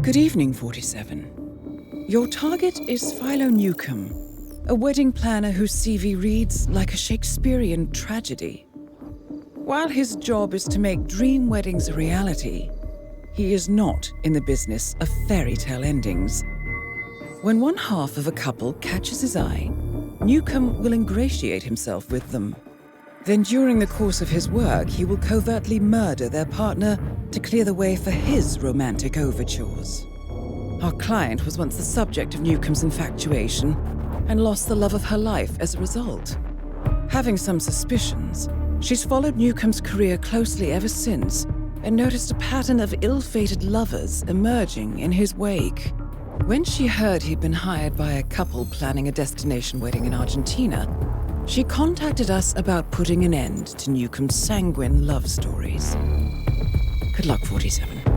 Good evening, 47. Your target is Philo Newcomb, a wedding planner whose CV reads like a Shakespearean tragedy. While his job is to make dream weddings a reality, he is not in the business of fairy tale endings. When one half of a couple catches his eye, Newcomb will ingratiate himself with them. Then during the course of his work, he will covertly murder their partner to clear the way for his romantic overtures. Our client was once the subject of Newcomb's infatuation and lost the love of her life as a result. Having some suspicions, she's followed Newcomb's career closely ever since and noticed a pattern of ill-fated lovers emerging in his wake. When she heard he'd been hired by a couple planning a destination wedding in Argentina, she contacted us about putting an end to Newcomb's sanguine love stories. Good luck, 47.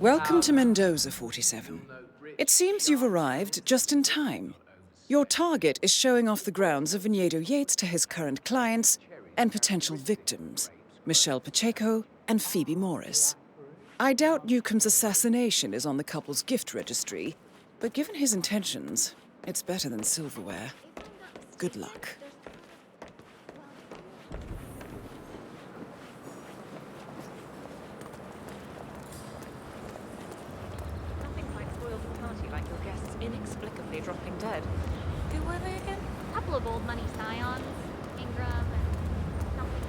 Welcome to Mendoza, 47. It seems you've arrived just in time. Your target is showing off the grounds of Vinedo Yates to his current clients and potential victims, Michelle Pacheco and Phoebe Morris. I doubt Newcomb's assassination is on the couple's gift registry, but given his intentions, it's better than silverware. Good luck. Inexplicably dropping dead. Who were they again? A couple of old money scions, Ingram and something.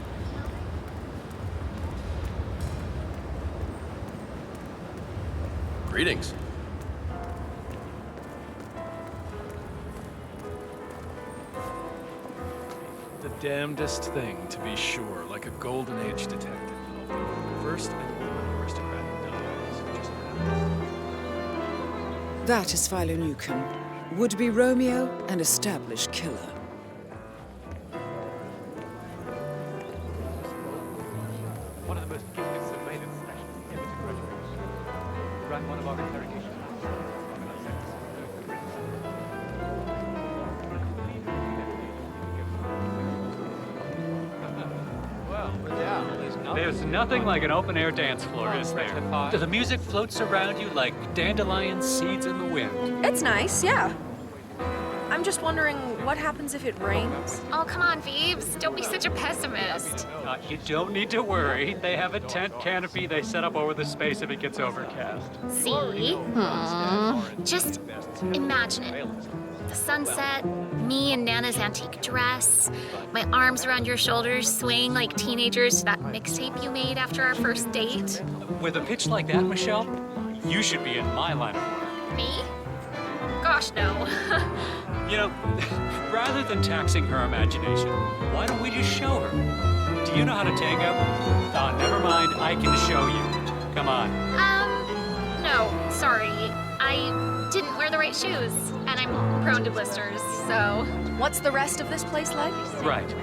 Greetings. The damnedest thing, to be sure, like a golden age detective. First and only aristocrat who dies. Just happens. That is Philo Newcomb, would-be Romeo and established killer. One of the most gifted surveillance specialists ever to graduate. Ran one of our interrogation There's nothing like an open-air dance floor, is there? The music floats around you like dandelion seeds in the wind. It's nice, yeah. I'm just wondering what happens if it rains. Oh, come on, Phoebes. Don't be such a pessimist. You don't need to worry. They have a tent canopy they set up over the space if it gets overcast. See? Just imagine it. The sunset, me in Nana's antique dress, my arms around your shoulders swaying like teenagers to that mixtape you made after our first date. With a pitch like that, Michelle, you should be in my line of work. Me? Gosh, no. You know, rather than taxing her imagination, why don't we just show her? Do you know how to tango? Never mind, I can show you. Come on. No, sorry. I didn't wear the right shoes, and I'm prone to blisters, so... What's the rest of this place like? Right.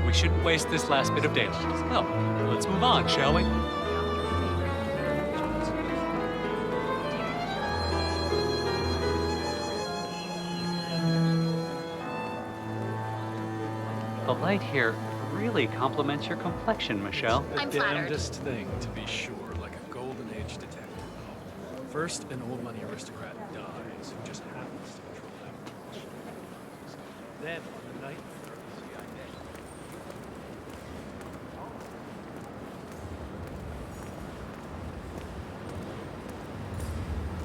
We shouldn't waste this last bit of daylight. Well, let's move on, shall we? The light here really complements your complexion, Michelle. I'm The flattered. damnedest thing, to be sure, like a golden age detective novel. First, an old money aristocrat dies who just happens to control that much. Then, on the night before the CIA.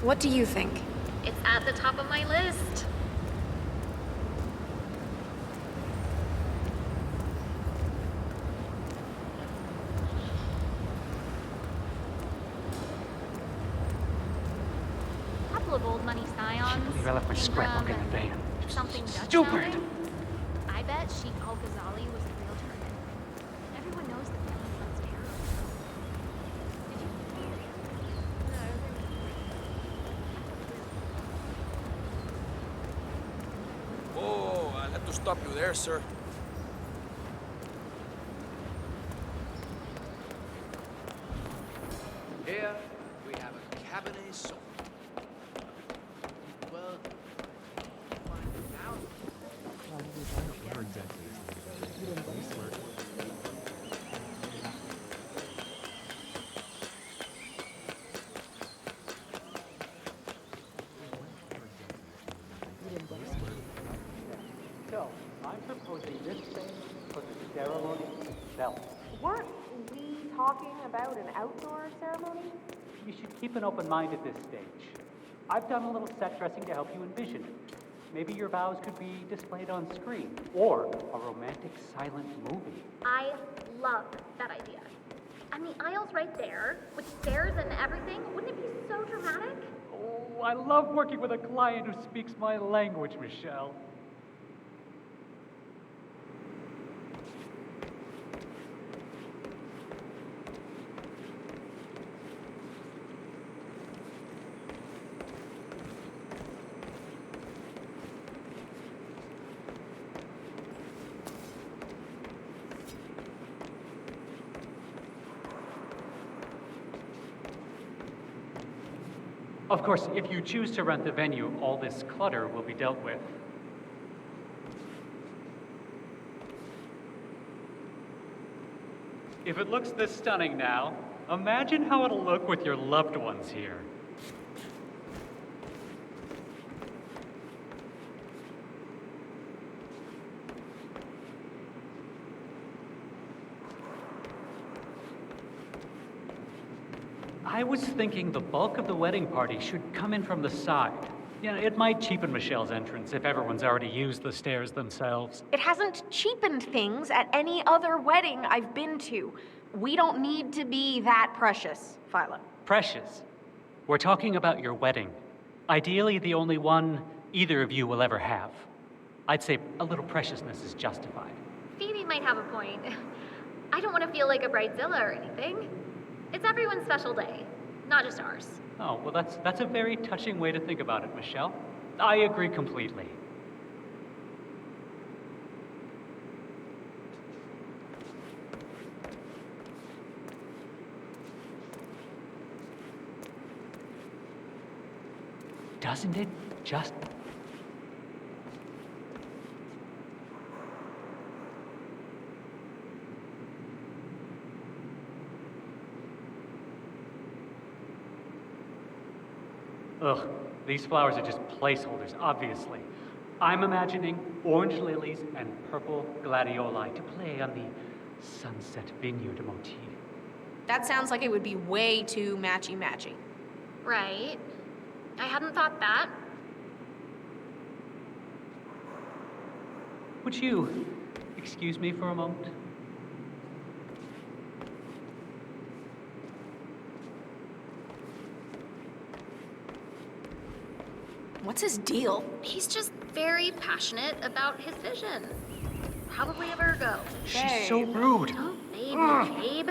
What do you think? It's at the top of my list. Couple of old money scions. I left my scrapbook in the van. Something Dutch Stupid. sounding. I bet Sheikh Al Ghazali was the real target. Everyone knows the family runs terror. Oh, I'll have to stop you there, sir. Here we have a Cabernet Sauvignon. Well, So, I'm proposing this thing for the ceremony itself. Weren't we talking about an outdoor ceremony? You should keep an open mind at this stage. I've done a little set dressing to help you envision it. Maybe your vows could be displayed on screen, or a romantic silent movie. I love that idea. And the aisle's right there, with stairs and everything. Wouldn't it be so dramatic? Oh, I love working with a client who speaks my language, Michelle. Of course, if you choose to rent the venue, all this clutter will be dealt with. If it looks this stunning now, imagine how it'll look with your loved ones here. I was thinking the bulk of the wedding party should come in from the side. You know, it might cheapen Michelle's entrance if everyone's already used the stairs themselves. It hasn't cheapened things at any other wedding I've been to. We don't need to be that precious, Philo. Precious. We're talking about your wedding. Ideally, the only one either of you will ever have. I'd say a little preciousness is justified. Phoebe might have a point. I don't want to feel like a bridezilla or anything. It's everyone's special day, not just ours. Oh, well, that's a very touching way to think about it, Michelle. I agree completely. Doesn't it just... Ugh, these flowers are just placeholders, obviously. I'm imagining orange lilies and purple gladioli to play on the sunset vineyard motif. That sounds like it would be way too matchy-matchy. Right. I hadn't thought that. Would you excuse me for a moment? What's his deal? He's just very passionate about his vision. Probably a Virgo. She's so rude. Don't babe.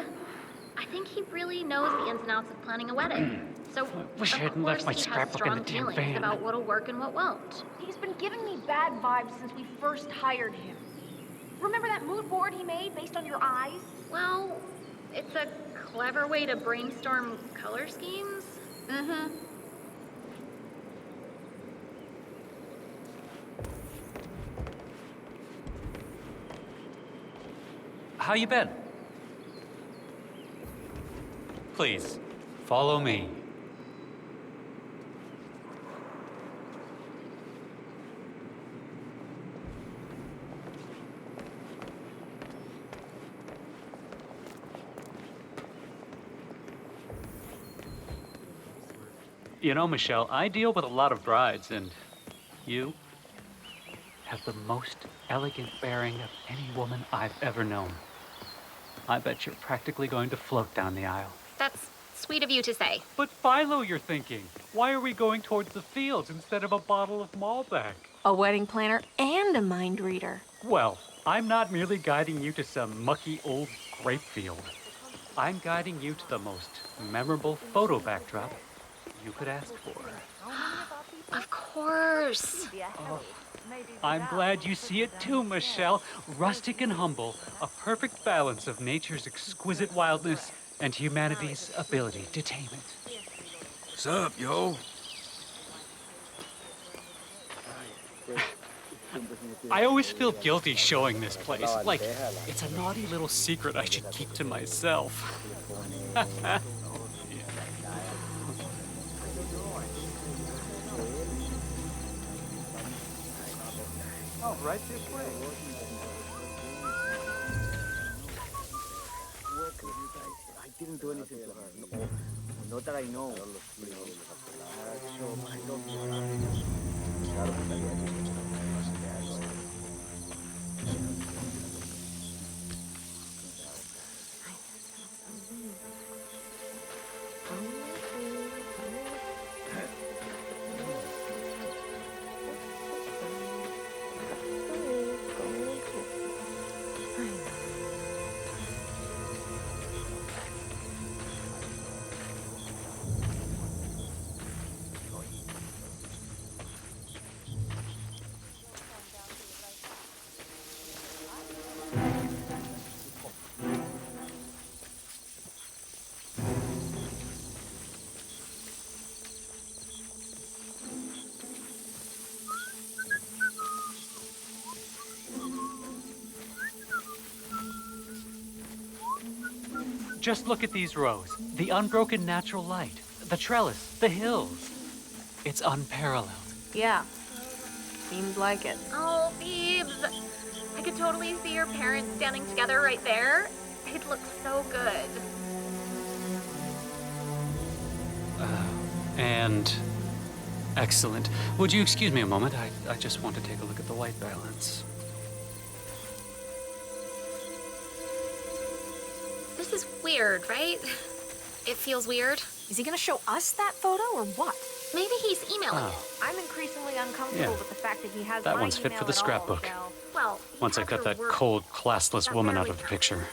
I think he really knows the ins and outs of planning a wedding. So, wish I of hadn't left course my he has scrapbook in the strong damn feelings van. about what'll work and what won't. He's been giving me bad vibes since we first hired him. Remember that mood board he made based on your eyes? Well, it's a clever way to brainstorm color schemes. Mm-hmm. How you been? Please, follow me. You know, Michelle, I deal with a lot of brides, and you have the most elegant bearing of any woman I've ever known. I bet you're practically going to float down the aisle. That's sweet of you to say. But Philo, you're thinking. Why are we going towards the fields instead of a bottle of Malbec? A wedding planner and a mind reader. Well, I'm not merely guiding you to some mucky old grape field. I'm guiding you to the most memorable photo backdrop you could ask for. Of course. I'm glad you see it too, Michelle. Rustic and humble, a perfect balance of nature's exquisite wildness and humanity's ability to tame it. What's up, yo? I always feel guilty showing this place. Like, it's a naughty little secret I should keep to myself. Oh, right this way. I didn't do anything to her. No, not that I know. Just look at these rows. The unbroken natural light, the trellis, the hills. It's unparalleled. Yeah. Seems like it. Oh, Phoebes. I could totally see your parents standing together right there. They'd look so good. And excellent. Would you excuse me a moment? I just want to take a look at the white balance. This is weird, right? It feels weird. Is he gonna show us that photo or what? Maybe he's emailing it. I'm increasingly uncomfortable Yeah. with the fact that he has That my one's fit email for the at all, scrapbook. Michelle. Well, he Once I has got her that work. cold, classless That woman out barely of the counts. picture.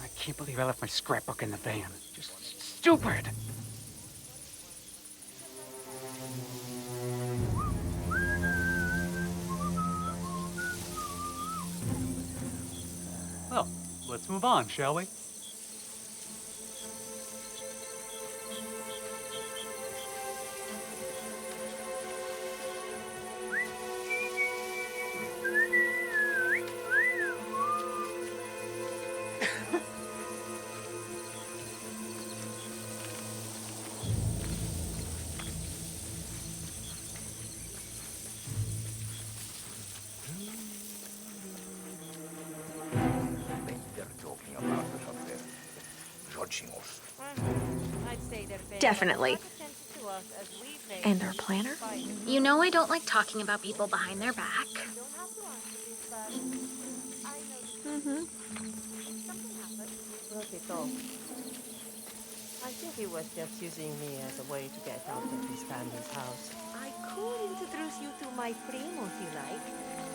I can't believe I left my scrapbook in the van. Just stupid! Well, let's move on, shall we? They're talking about us. próximos. Definitely. And our planner? You know I don't like talking about people behind their back. Look it all. I think he was just using me as a way to get out of his family's house. I could introduce you to my primo if you like.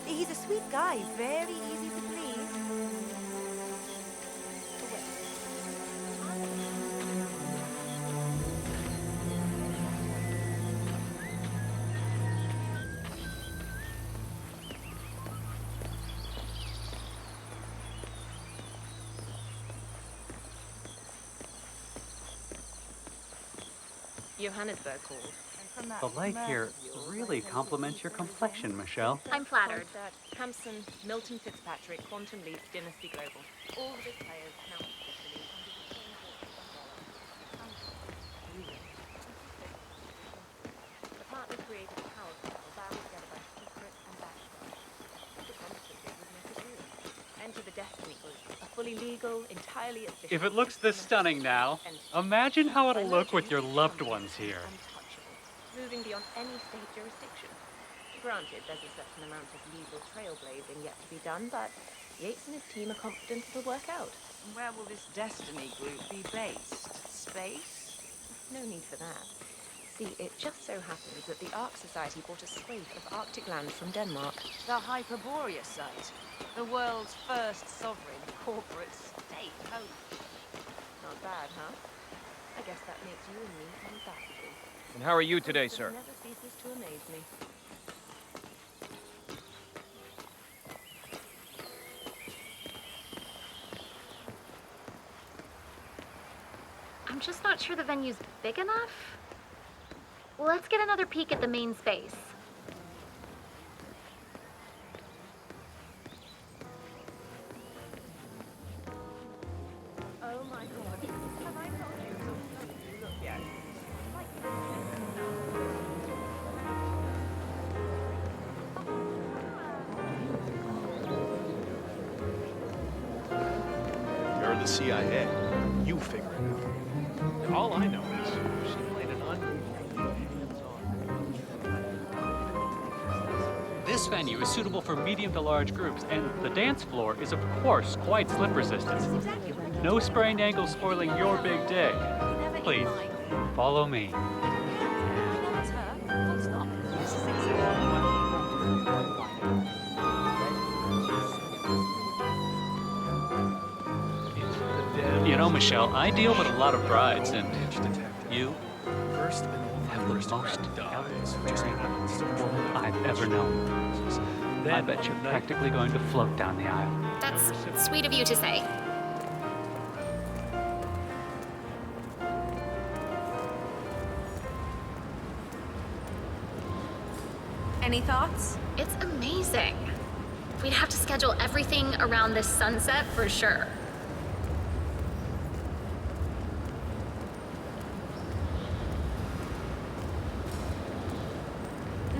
He's a sweet guy, very easy to please. Johannesburg called. The light here really complements your complexion, Michelle. I'm flattered. That Hampson, Milton Fitzpatrick, Quantum Leap, Dynasty Global. All the big players now officially the partners created a power couple bound together by secret and background. The conflict was make it real. Enter the Destiny Group, a fully legal, entirely official. If it looks this stunning now, imagine how it'll look with your loved ones here. Moving beyond any state jurisdiction. Granted, there's a certain amount of legal trailblazing yet to be done, but Yates and his team are confident it'll work out. Where will this Destiny group be based? Space? No need for that. See, it just so happens that the Ark Society bought a swathe of Arctic land from Denmark. The Hyperborea site. The world's first sovereign corporate state home. Not bad, huh? I guess that makes you and me compatible. And how are you today, sir? Never ceases to amaze me. I'm just not sure the venue's big enough. Let's get another peek at the main space. Oh my god. Have I told you so? Look, yes. You're the CIA. You figure it out. All I know is she played an This venue is suitable for medium to large groups, and the dance floor is, of course, quite slip resistant. No sprained ankles spoiling your big day. Please, follow me. You know, Michelle, I deal with a lot of brides, and you have the most elegant woman I've ever known. I bet you're practically going to float down the aisle. That's sweet of you to say. Any thoughts? It's amazing. We'd have to schedule everything around this sunset for sure.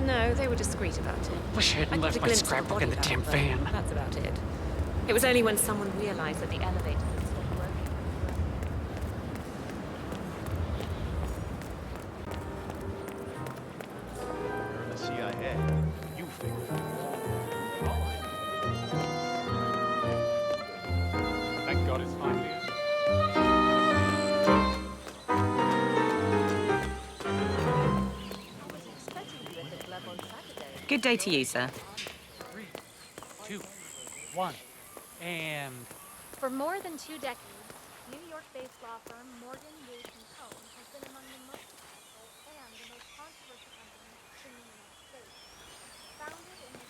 No, they were discreet about it. Wish I hadn't left my scrapbook in the damn van. That's about it. It was only when someone realized that the elevator had stopped working. You're the CIA. You figure it out. Thank God it's finally. Good day to you, sir. 3, 2, 1, and... For more than 2 decades, New York-based law firm Morgan, Wood & Co. has been among the most successful and the most controversial companies in the United States. Founded in the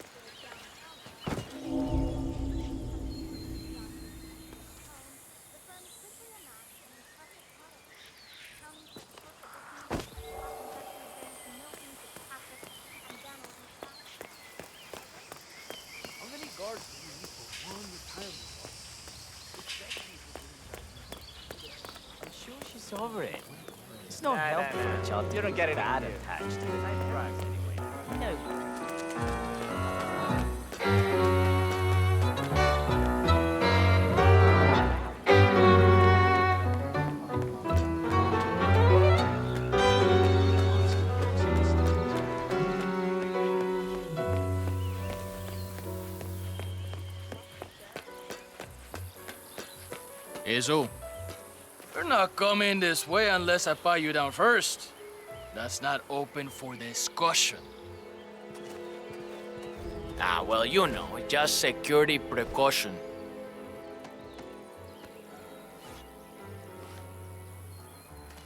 city downtown, the firm quickly amassed an impressive product line, accounting for corporate business, executive Milton Fitzpatrick, and Daniel Fitzpatrick. How many guards do you need for one retirement party? I'm sure she's sovereign. It's not healthy for a child. You don't get that attached. No. Eso. You're not coming this way unless I pat you down first. That's not open for discussion. Ah, well, you know, just security precaution.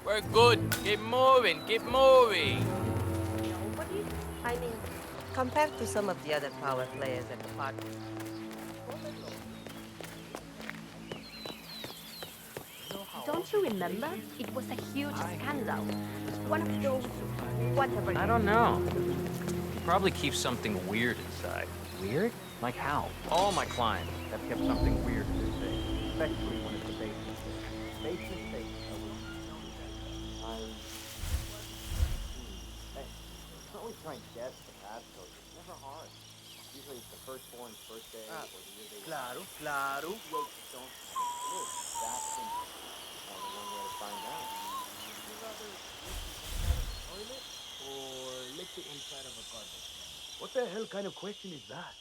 We're good. Keep moving, keep moving. Nobody? I mean, compared to some of the other power players at the party. Don't you remember? It was a huge scandal. One of those, whatever. I don't know. You probably keep something weird inside. Weird? Like how? All my clients have kept something weird in their safe, especially when it's a basement safe. Basement safe. Hey, it's always trying to guess the passcode. It's never hard. Usually it's the firstborn's birthday or the year they were. Claro. Don't live that simple. Only one way to find out. Would you rather lick the inside of a toilet or lick the inside of a garbage can? What the hell kind of question is that?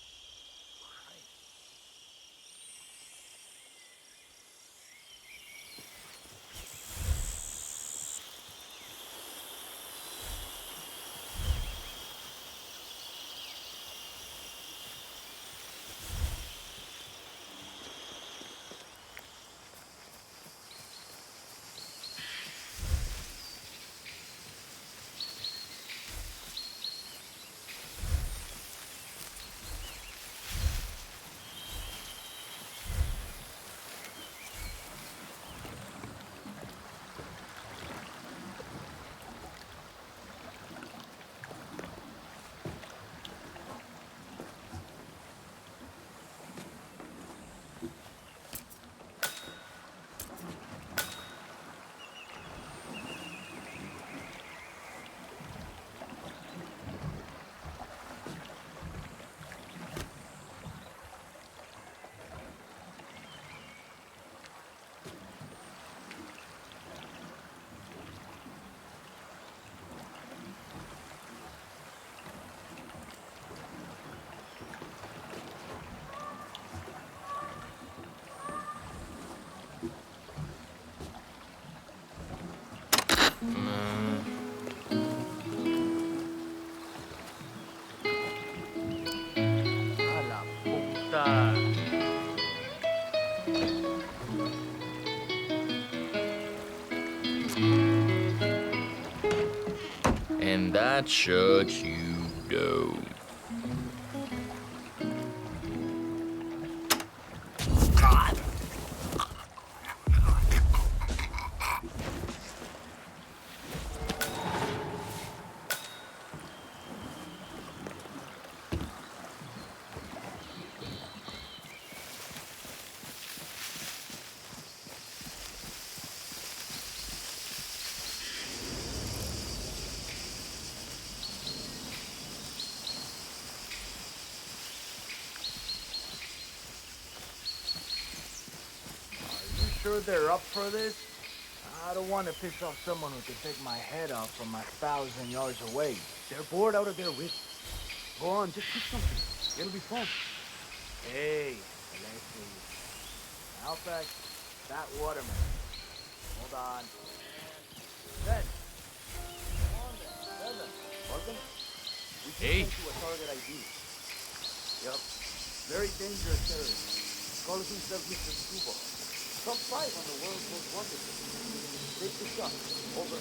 And that shuts you down. Sure they're up for this? I don't want to piss off someone who can take my head off from 1,000 yards away. They're bored out of their wits. Go on, just shoot something. It'll be fun. Hey, let's see. Outback, that watermelon. Hold on. Set. Come on then. Seven. Morgan? We should Hey. send you a target ID. Yup. Very dangerous terrorist. Calls himself Mr. Scuba. Top 5 on the world's most wanted list. Take the shot. Over.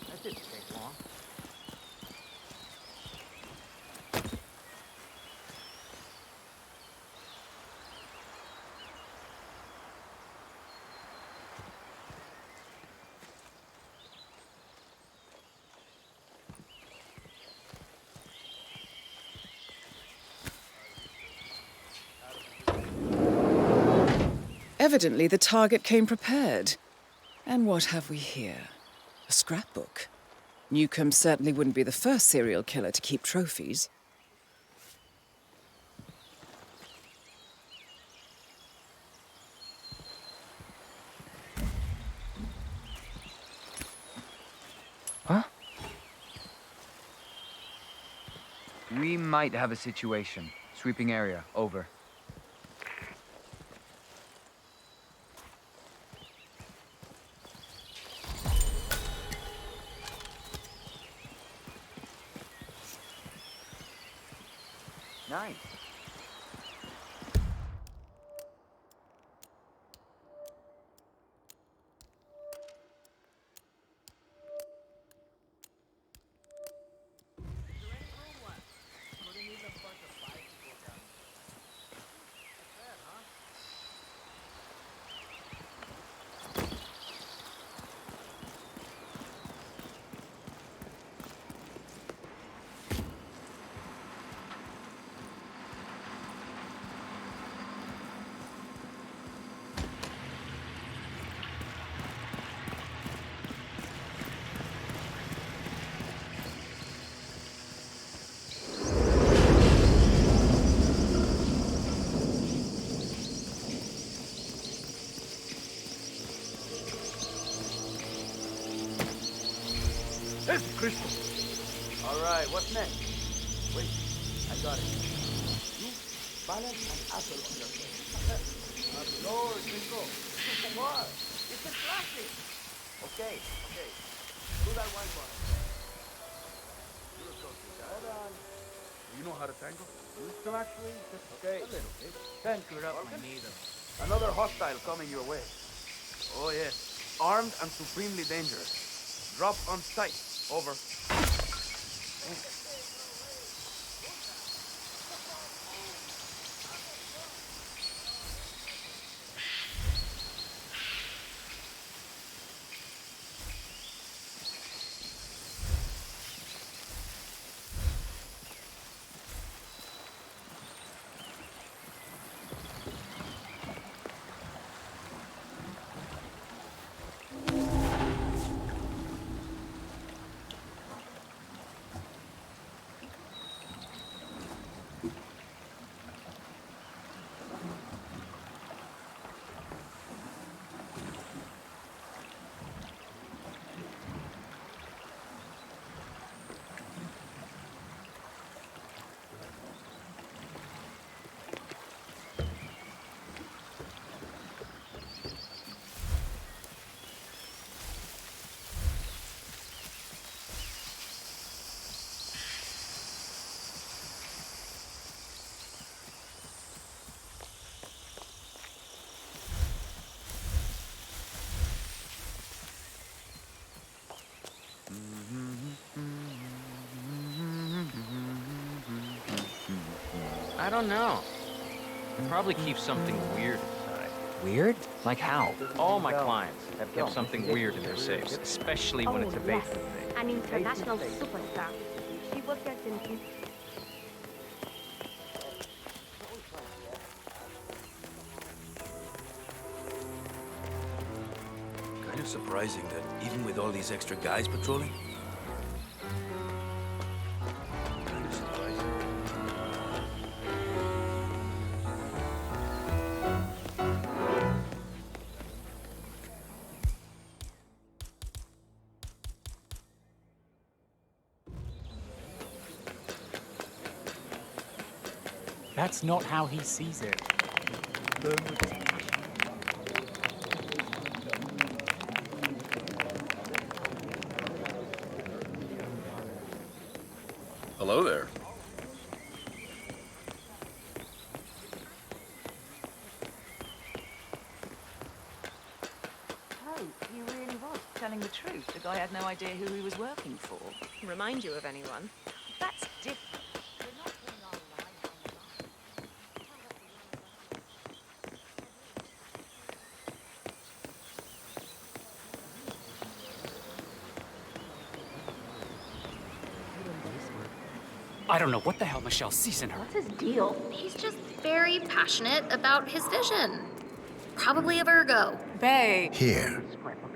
That didn't take long. Evidently, the target came prepared. And what have we here? A scrapbook? Newcomb certainly wouldn't be the first serial killer to keep trophies. Huh? We might have a situation. Sweeping area, over. Nice. This is Crystal. All right, what's next? Wait, I got it. You balance an apple on your face. Lord, Crystal. What? It's a classic. Okay. Do that one more. Hold on. You know how to tango? Used to actually. Okay. A little bit. Thank you, Screwed up my knee, though. Another hostile coming your way. Oh, yes. Armed and supremely dangerous. Drop on sight. Over. I don't know. Probably keep something weird inside. Weird? Like how? All my clients have kept something weird in their safes, especially when it's a basic thing. An international superstar. She worked at Simpson. Kind of surprising that even with all these extra guys patrolling. Kind of surprising. That's not how he sees it. Hello there. Oh, he really was telling the truth. The guy had no idea who he was working for. Remind you of anyone? That's different. I don't know what the hell Michelle sees in her. What's his deal? He's just very passionate about his vision. Probably a Virgo. Babe. Here,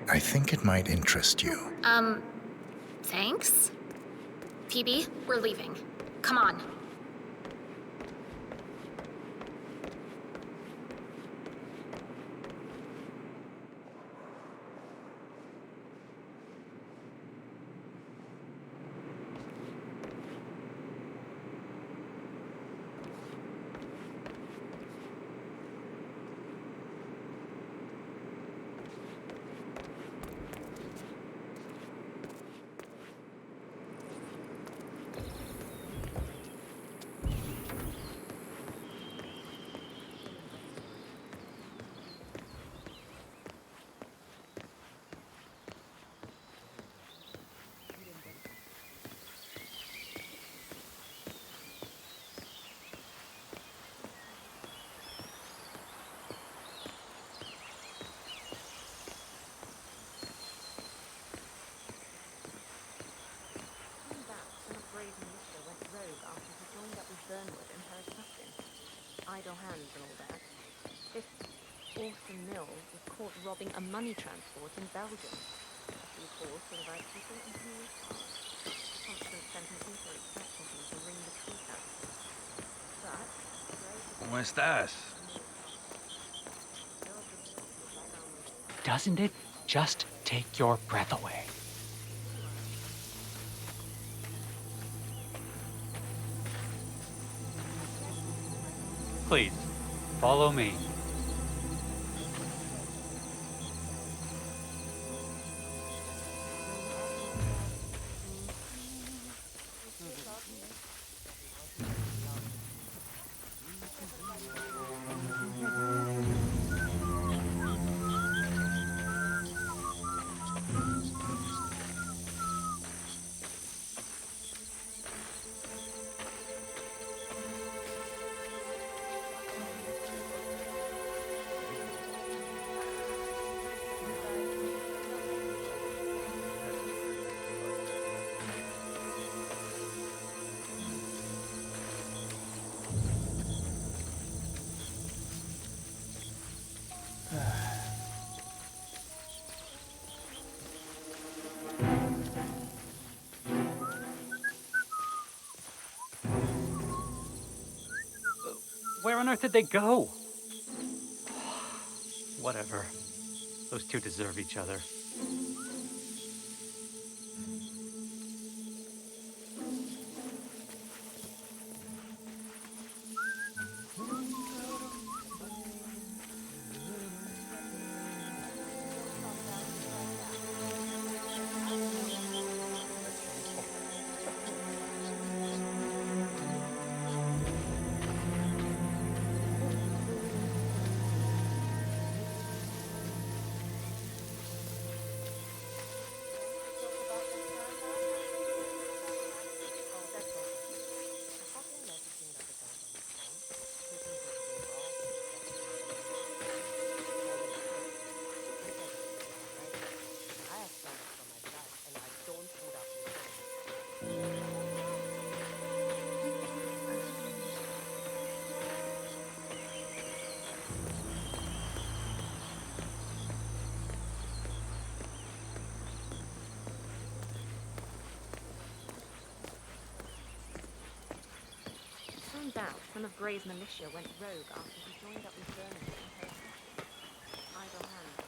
I think it might interest you. Thanks? Phoebe, we're leaving. Come on. Idle hands and all that. This Orson Mills was caught robbing a money transport in Belgium. A few calls to the right people and he was charged. Constant sentencing for expecting him to wring the truth out of him. But ¿Cómo estás? Doesn't it just take your breath away? Please, follow me. Where on earth did they go? Whatever. Those two deserve each other. turns out some of Gray's militia went rogue after he joined up with Vernon and her assassins. Idle hands.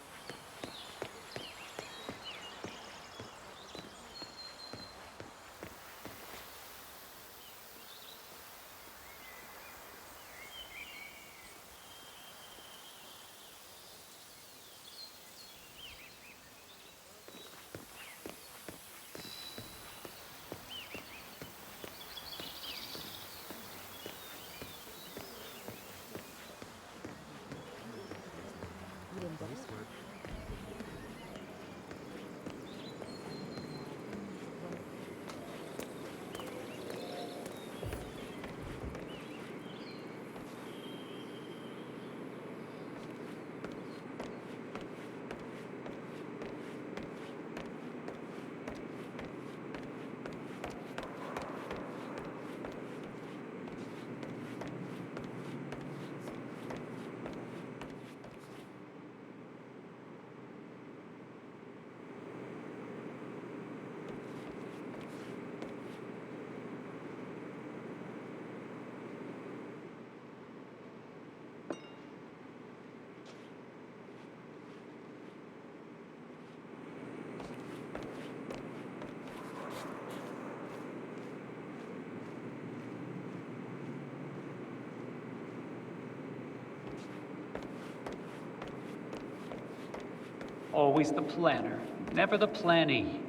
Always the planner, never the plannee.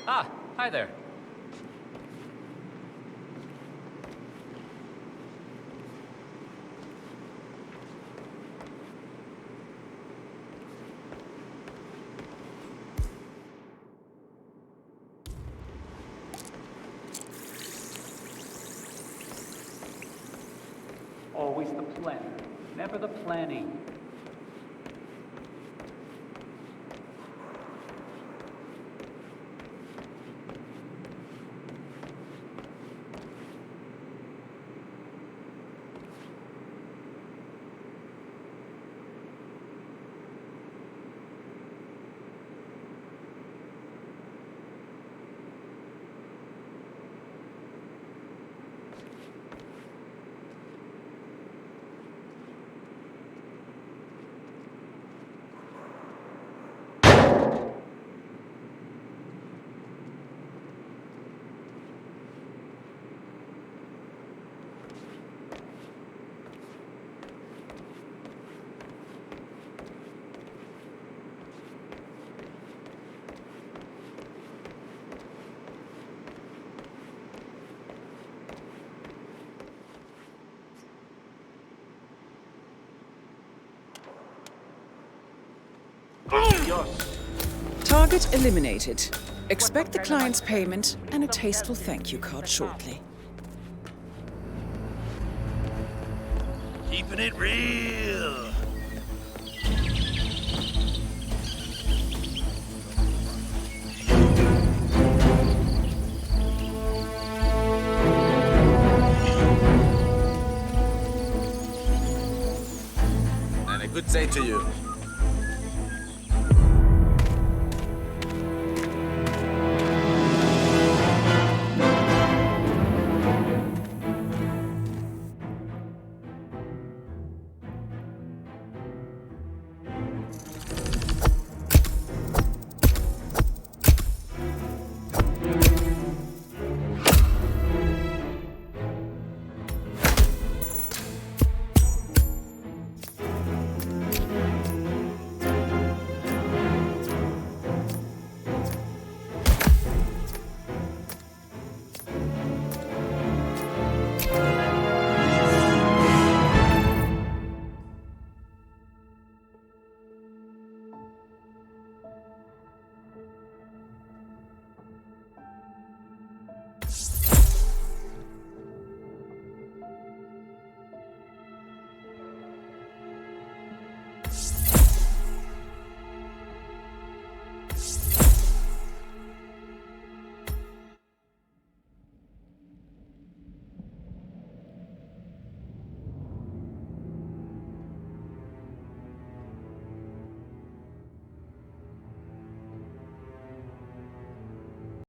Ah, hi there. Always the planner, never the plannee. Target eliminated. Expect the client's payment and a tasteful thank you card shortly. Keeping it real. And a good day to you.